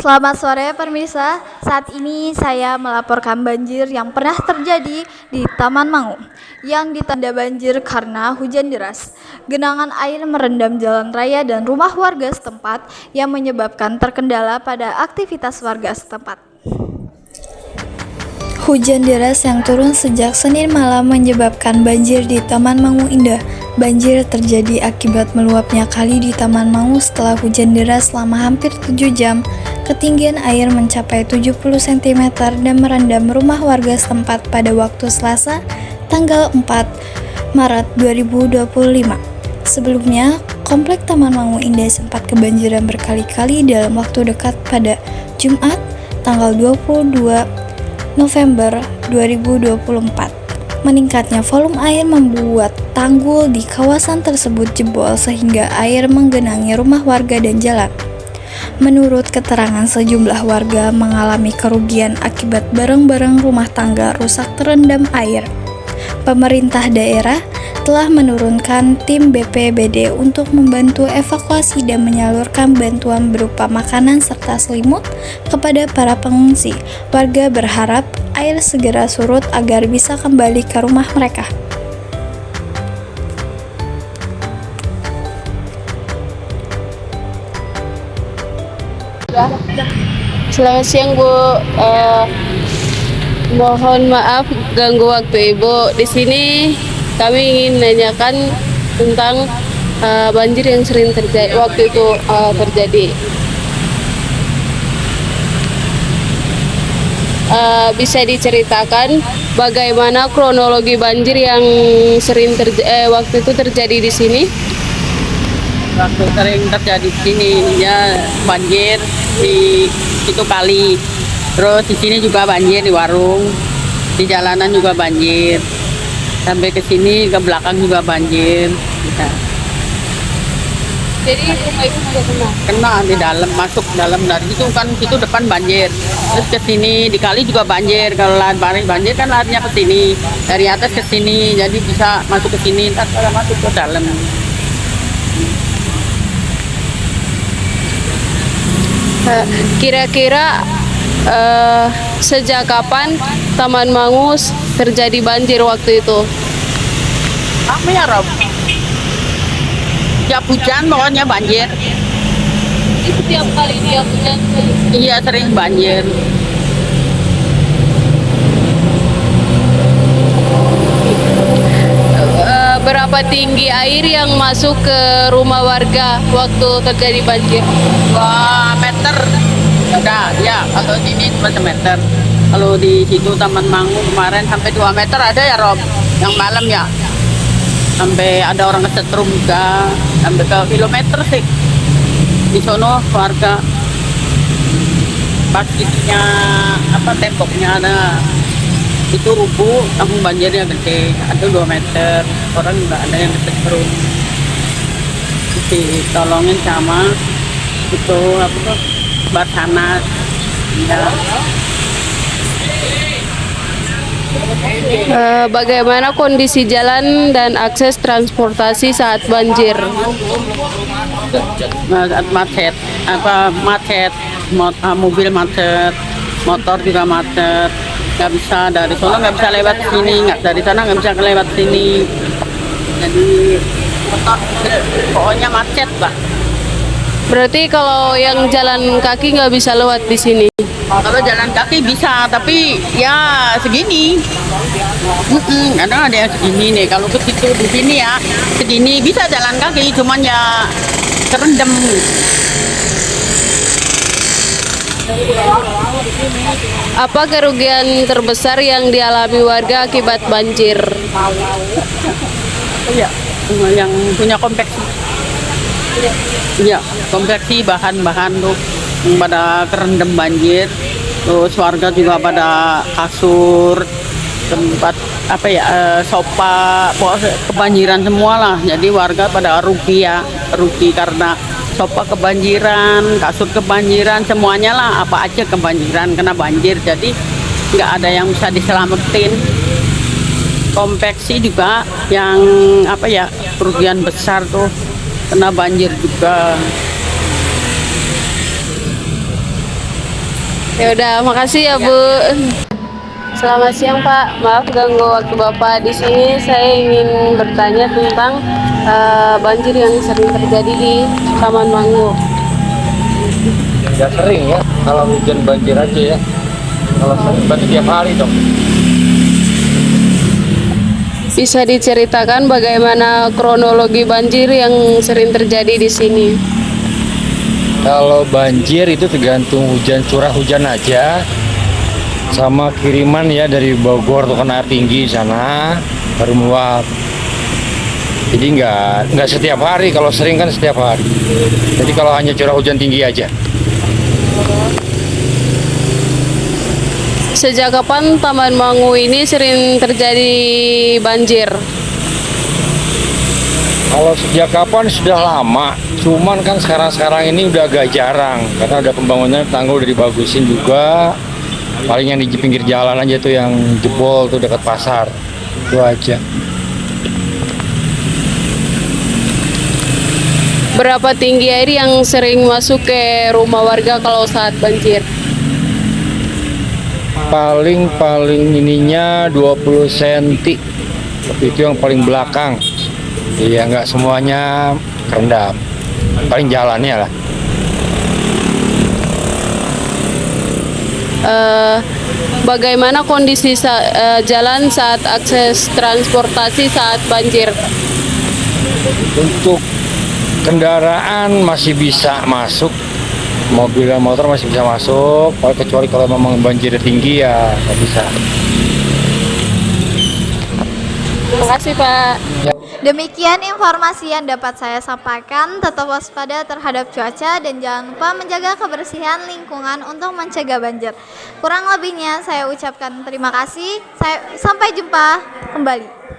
Selamat sore pemirsa, saat ini saya melaporkan banjir yang pernah terjadi di Taman Mangu yang ditanda banjir karena hujan deras. Genangan air merendam jalan raya dan rumah warga setempat yang menyebabkan terkendala pada aktivitas warga setempat. Hujan deras yang turun sejak Senin malam menyebabkan banjir di Taman Mangu Indah. Banjir terjadi akibat meluapnya kali di Taman Mangu setelah hujan deras selama hampir 7 jam. Ketinggian air mencapai 70 cm dan merendam rumah warga setempat pada waktu Selasa, tanggal 4 Maret 2025. Sebelumnya, Komplek Taman Mangu Indah sempat kebanjiran berkali-kali dalam waktu dekat pada Jumat, tanggal 22 November 2024. Meningkatnya volume air membuat tanggul di kawasan tersebut jebol sehingga air menggenangi rumah warga dan jalan. Menurut keterangan sejumlah warga mengalami kerugian akibat barang-barang rumah tangga rusak terendam air. Pemerintah daerah telah menurunkan tim BPBD untuk membantu evakuasi dan menyalurkan bantuan berupa makanan serta selimut kepada para pengungsi. Warga berharap air segera surut agar bisa kembali ke rumah mereka. Selamat siang Bu. Mohon maaf ganggu waktu Ibu. Di sini kami ingin nanyakan tentang banjir yang sering terjadi waktu itu terjadi. Bisa diceritakan bagaimana kronologi banjir yang sering waktu itu terjadi di sini? Waktu sering terjadi di sini ya banjir di itu kali, terus di sini juga banjir di warung, di jalanan juga banjir, sampai ke sini ke belakang juga banjir. Ya. Jadi rumah Ibu juga Kena di dalam, masuk dalam dari itu kan itu depan banjir, terus ke sini di kali juga banjir. Kalau lahan banjir kan larinya ke sini, dari atas ke sini, jadi bisa masuk ke sini, ntar kalau masuk ke dalam. Kira-kira sejak kapan Taman Mangus terjadi banjir waktu itu? Apa ya Rob? Tiap hujan pokoknya banjir. Itu tiap kali dia hujan. Iya sering banjir. Berapa tinggi air yang masuk ke rumah warga waktu terjadi banjir? 2 meter. Udah, ya kalau sini cuma semeter. Kalau di situ Taman Mangu kemarin sampai 2 meter ada ya Rob, yang malam ya. Sampai ada orang kesetrum juga, sampai ke kilometer sih. Di sono warga pas itunya temboknya ada itu rubuh, langsung banjirnya gede, ada 2 meter, orang nggak ada yang kesetrum. Ditolongin sama itu Basarnas ya. Bagaimana kondisi jalan dan akses transportasi saat banjir? Macet, mobil macet, motor juga macet, nggak bisa dari sana nggak bisa lewat sini, nggak dari sana nggak bisa lewat sini, jadi motor pokoknya macet lah. Berarti kalau yang jalan kaki nggak bisa lewat di sini? Kalau jalan kaki bisa, tapi ya segini. Kadang ada yang segini nih. Kalau ke situ di sini ya segini bisa jalan kaki, cuman ya terendam. Apa kerugian terbesar yang dialami warga akibat banjir? Iya, yang punya kompleks. Iya, konveksi bahan-bahan tuh yang pada kerendam banjir. Terus warga juga pada kasur, tempat sofa, kebanjiran semua lah. Jadi warga pada rugi ya, rugi karena sofa kebanjiran, kasur kebanjiran, semuanya lah apa aja kebanjiran kena banjir. Jadi nggak ada yang bisa diselamatin. Konveksi juga yang kerugian besar tuh. Kena banjir juga. Ya udah, makasih ya Bu. Selamat siang Pak, maaf ganggu waktu Bapak. Di sini saya ingin bertanya tentang banjir yang sering terjadi di Taman Mangu. Ya sering ya, kalau hujan banjir aja ya. Kalau sering berarti tiap hari dong. Bisa diceritakan bagaimana kronologi banjir yang sering terjadi di sini? Kalau banjir itu tergantung hujan, curah hujan aja. Sama kiriman ya dari Bogor tuh kan air tinggi sana baru meluap. Jadi nggak setiap hari, kalau sering kan setiap hari. Jadi kalau hanya curah hujan tinggi aja. Sejak kapan Taman Mangu ini sering terjadi banjir? Kalau sejak kapan sudah lama, cuman kan sekarang ini udah agak jarang karena udah pembangunan tanggul udah dibagusin juga. Paling yang di pinggir jalan aja tuh yang jebol tuh dekat pasar, itu aja. Berapa tinggi air yang sering masuk ke rumah warga kalau saat banjir? Paling ininya 20 cm, tapi itu yang paling belakang. Iya, nggak semuanya kerendam, paling jalannya lah. Bagaimana kondisi jalan saat akses transportasi saat banjir? Untuk kendaraan masih bisa masuk, mobil dan motor masih bisa masuk, kecuali kalau memang banjir tinggi ya nggak bisa. Terima kasih Pak. Demikian informasi yang dapat saya sampaikan. Tetap waspada terhadap cuaca dan jangan lupa menjaga kebersihan lingkungan untuk mencegah banjir. Kurang lebihnya saya ucapkan terima kasih. Sampai jumpa kembali.